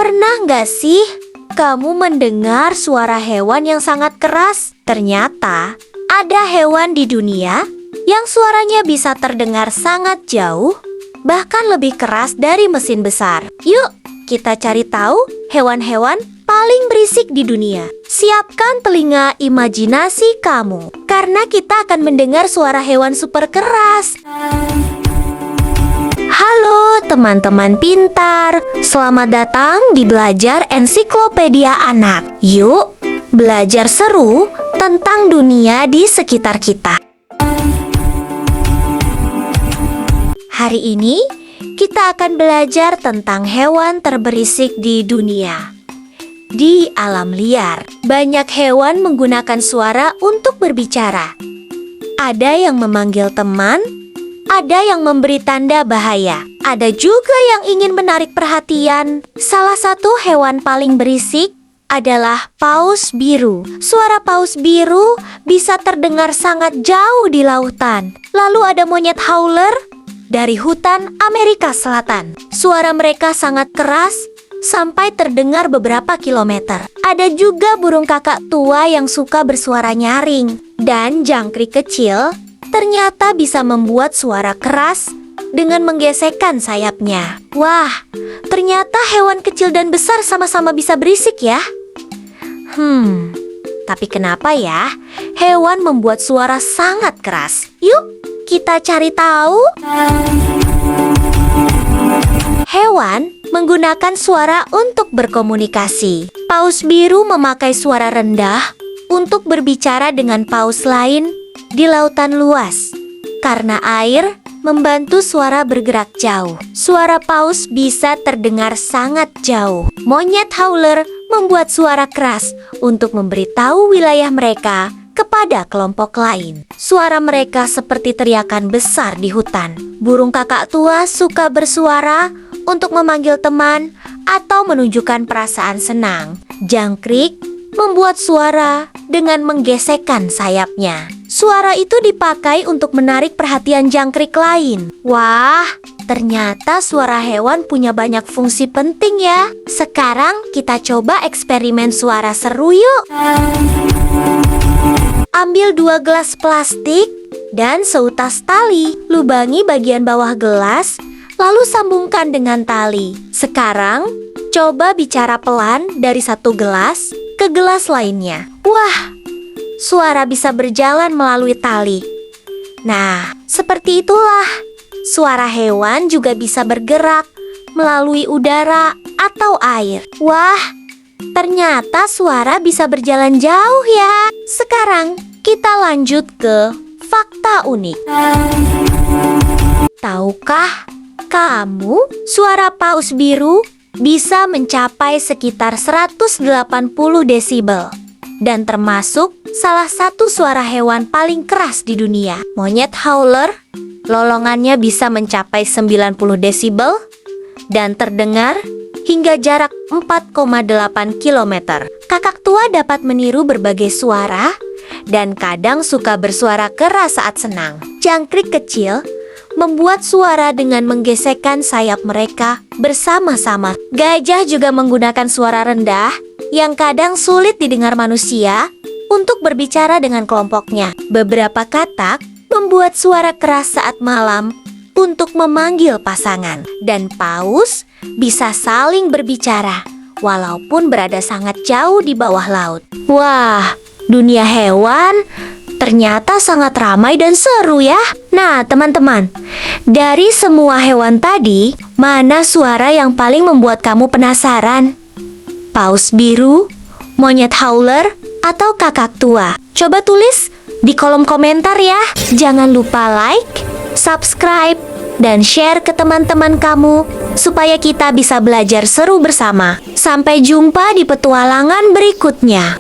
Pernah nggak sih kamu mendengar suara hewan yang sangat keras? Ternyata ada hewan di dunia yang suaranya bisa terdengar sangat jauh, bahkan lebih keras dari mesin besar. Yuk, kita cari tahu hewan-hewan paling berisik di dunia. Siapkan telinga imajinasi kamu, karena kita akan mendengar suara hewan super keras. Halo teman-teman pintar, selamat datang di Belajar Ensiklopedia Anak. Yuk, belajar seru tentang dunia di sekitar kita. Hari ini, kita akan belajar tentang hewan terberisik di dunia. Di alam liar, banyak hewan menggunakan suara untuk berbicara. Ada yang memanggil teman, ada yang memberi tanda bahaya, ada juga yang ingin menarik perhatian. Salah satu hewan paling berisik adalah paus biru. Suara paus biru bisa terdengar sangat jauh di lautan. Lalu ada monyet howler dari hutan Amerika Selatan. Suara mereka sangat keras sampai terdengar beberapa kilometer. Ada juga burung kakak tua yang suka bersuara nyaring. Dan jangkrik kecil ternyata bisa membuat suara keras dengan menggesekkan sayapnya. Wah, ternyata hewan kecil dan besar sama-sama bisa berisik ya. Tapi kenapa ya hewan membuat suara sangat keras? Yuk, kita cari tahu. Hewan menggunakan suara untuk berkomunikasi. Paus biru memakai suara rendah untuk berbicara dengan paus lain di lautan luas. Karena air membantu suara bergerak jauh, suara paus bisa terdengar sangat jauh. Monyet howler membuat suara keras untuk memberitahu wilayah mereka kepada kelompok lain. Suara mereka seperti teriakan besar di hutan. Burung kakak tua suka bersuara untuk memanggil teman atau menunjukkan perasaan senang. Jangkrik membuat suara dengan menggesekkan sayapnya. Suara itu dipakai untuk menarik perhatian jangkrik lain. Wah, ternyata suara hewan punya banyak fungsi penting ya. Sekarang kita coba eksperimen suara seru yuk. Ambil 2 gelas plastik dan seutas tali. Lubangi bagian bawah gelas, lalu sambungkan dengan tali. Sekarang, coba bicara pelan dari satu gelas ke gelas lainnya. Wah, suara bisa berjalan melalui tali. Nah, seperti itulah. Suara hewan juga bisa bergerak melalui udara atau air. Wah, ternyata suara bisa berjalan jauh ya. Sekarang kita lanjut ke fakta unik. Tahukah kamu suara paus biru bisa mencapai sekitar 180 desibel? Dan termasuk salah satu suara hewan paling keras di dunia. Monyet howler, lolongannya bisa mencapai 90 desibel dan terdengar hingga jarak 4,8 km. Kakak tua dapat meniru berbagai suara dan kadang suka bersuara keras saat senang. Jangkrik kecil membuat suara dengan menggesekkan sayap mereka bersama-sama. Gajah juga menggunakan suara rendah yang kadang sulit didengar manusia untuk berbicara dengan kelompoknya. Beberapa katak membuat suara keras saat malam untuk memanggil pasangan. Dan paus bisa saling berbicara walaupun berada sangat jauh di bawah laut. Wah, dunia hewan ternyata sangat ramai dan seru ya. Nah teman-teman, dari semua hewan tadi, mana suara yang paling membuat kamu penasaran? Paus biru, monyet howler, atau kakak tua? Coba tulis di kolom komentar ya. Jangan lupa like, subscribe, dan share ke teman-teman kamu supaya kita bisa belajar seru bersama. Sampai jumpa di petualangan berikutnya.